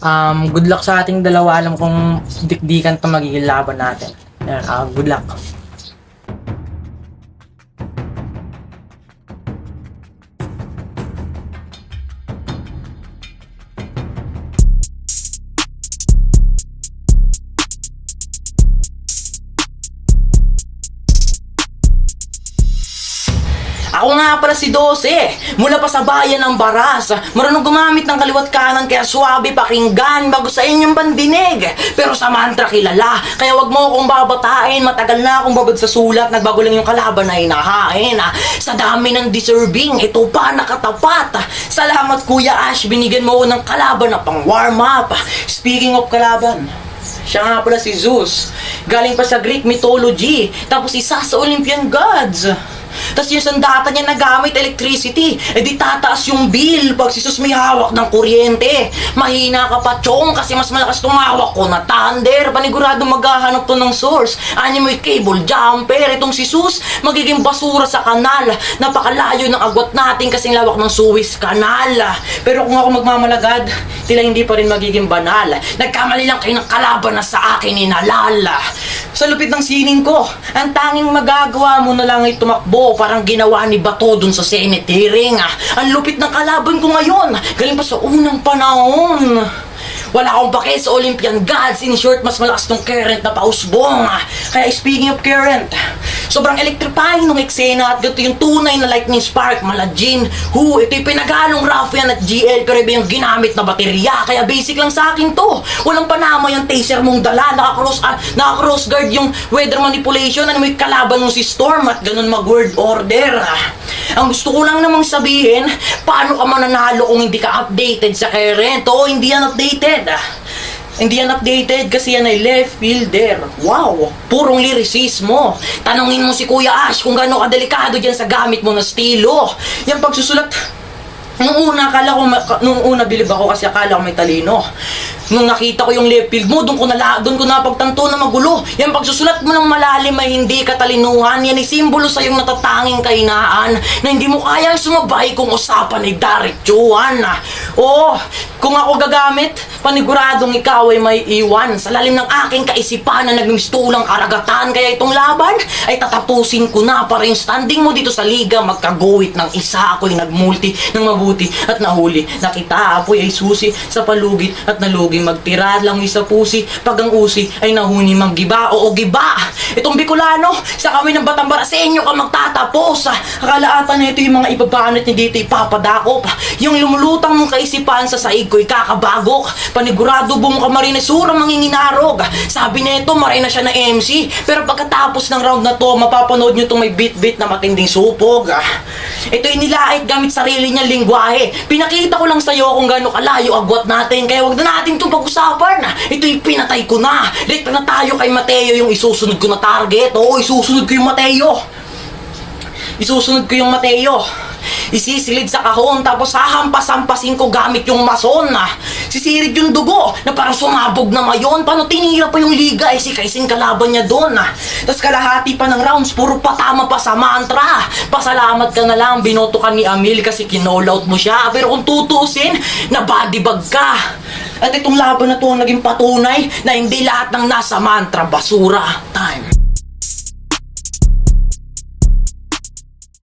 Good luck sa ating dalawa. Alam kong dikdikan to magiging laban natin. Ayan, good luck. Ako nga pala si Dose, mula pa sa bayan ng Baras. Marunong gumamit ng kaliwat kanan kaya suwabe pakinggan bago sa inyong bandinig. Pero sa mantra kilala, kaya wag mo akong babatain. Matagal na akong babad sa sulat, nagbago lang yung kalaban na hinahain. Sa dami ng deserving, ito pa nakatapat. Salamat Kuya Ash, binigyan mo ko ng kalaban na pang warm up. Speaking of kalaban, siya nga pala si Zeus. Galing pa sa Greek mythology, tapos isa sa Olympian gods. Tapos yung sandata niya nagamit electricity, di tataas yung bill pag si Sus may hawak ng kuryente. Mahina ka pa, chong, kasi mas malakas tumawak ko na thunder. Panigurado maghahanap to ng source. Animoy cable jumper. Itong si Sus, magiging basura sa kanal. Napakalayo ng agwat natin kasing lawak ng Suez Canal. Pero kung ako magmamalagad, tila hindi pa rin magiging banal. Nagkamali lang kayo ng kalaban na sa akin inalala. Sa lupit ng sining ko, ang tanging magagawa mo na lang ay tumakbo, parang ginawa ni Bato dun sa Senate hearing. Ang lupit ng kalaban ko ngayon, galing pa sa unang panahon. Wala akong pake sa Olympian gods. In short, mas malakas tong current na pausbong. Kaya speaking of current, sobrang electrifying nung eksena at ganito yung tunay na lightning spark mala Jin Hu. Ito yung pinagalong Raffian at GL pero iba yung ginamit na baterya. Kaya basic lang sa akin to. Walang panama yung taser mong dala. Naka-cross guard yung weather manipulation. Ano may kalaban mo si Storm at ganun mag-word order. Ang gusto ko lang namang sabihin, paano ka mananalo kung hindi ka updated sa current? Oo, hindi yan updated. Hindi yan updated kasi yan ay left fielder. Wow, purong lyricismo. Tanungin mo si Kuya Ash kung gaano kadelikado dyan sa gamit mo na estilo. Yan pagsusulat, nung una bilib ako kasi akala ko may talino. Nung nakita ko yung left field mo, doon ko napagtanto na magulo. Yan pagsusulat mo ng malalim ay hindi katalinuhan. Yan ay simbolo sa iyong natatanging kahinaan na hindi mo kayang sumabay kung usapan ay diretsuhan. Oo, kung ako gagamit, paniguradong ikaw ay may iwan sa lalim ng aking kaisipan na nagmistulang karagatan. Kaya itong laban ay tatapusin ko na para yung standing mo dito sa liga magkaguwit ng isa. Ako'y nagmulti ng mabuti at nahuli. Nakita apoy ay susi sa palugit at nalugi magtira lang isa pusi. Pag ang usi ay nahuni maggiba. Oo, giba. Itong Bicolano, sa kami ng Batangbara, sa inyo ka magtatapos. Akala ata na ito yung mga ibabanat niya dito ipapadakop. Yung lumulutang mong kaisipan sa saig ko'y kakabagok. Panigurado buong kamarinasura manginginarog. Sabi na ito, maray na siya na MC. Pero pagkatapos ng round na to, mapapanood nyo itong may bit-bit na matinding supog. Ito'y nilait gamit sarili niyang lingwahe. Pinakita ko lang sa'yo kung gaano kalayo agwat natin. Kaya wag na natin itong pag-usapan. Ito'y pinatay ko na. Late na tayo kay Mateo yung isusunod ko na target. Oo, isusunod ko yung Mateo. Isusunod ko yung Mateo. Isisilid sa kahon tapos hahampas-hampasin ko gamit yung mason. Sisirid yung dugo na parang sumabog na mayon. Paano tinira pa yung liga si Kaisin kalaban niya doon. Tapos kalahati pa ng rounds, puro patama pa sa mantra. Pasalamat ka na lang, binoto ka ni Amil kasi kinall-out mo siya. Pero kung tutusin, nabadibag ka. At itong laban na to ang naging patunay na hindi lahat ng nasa mantra basura. Time.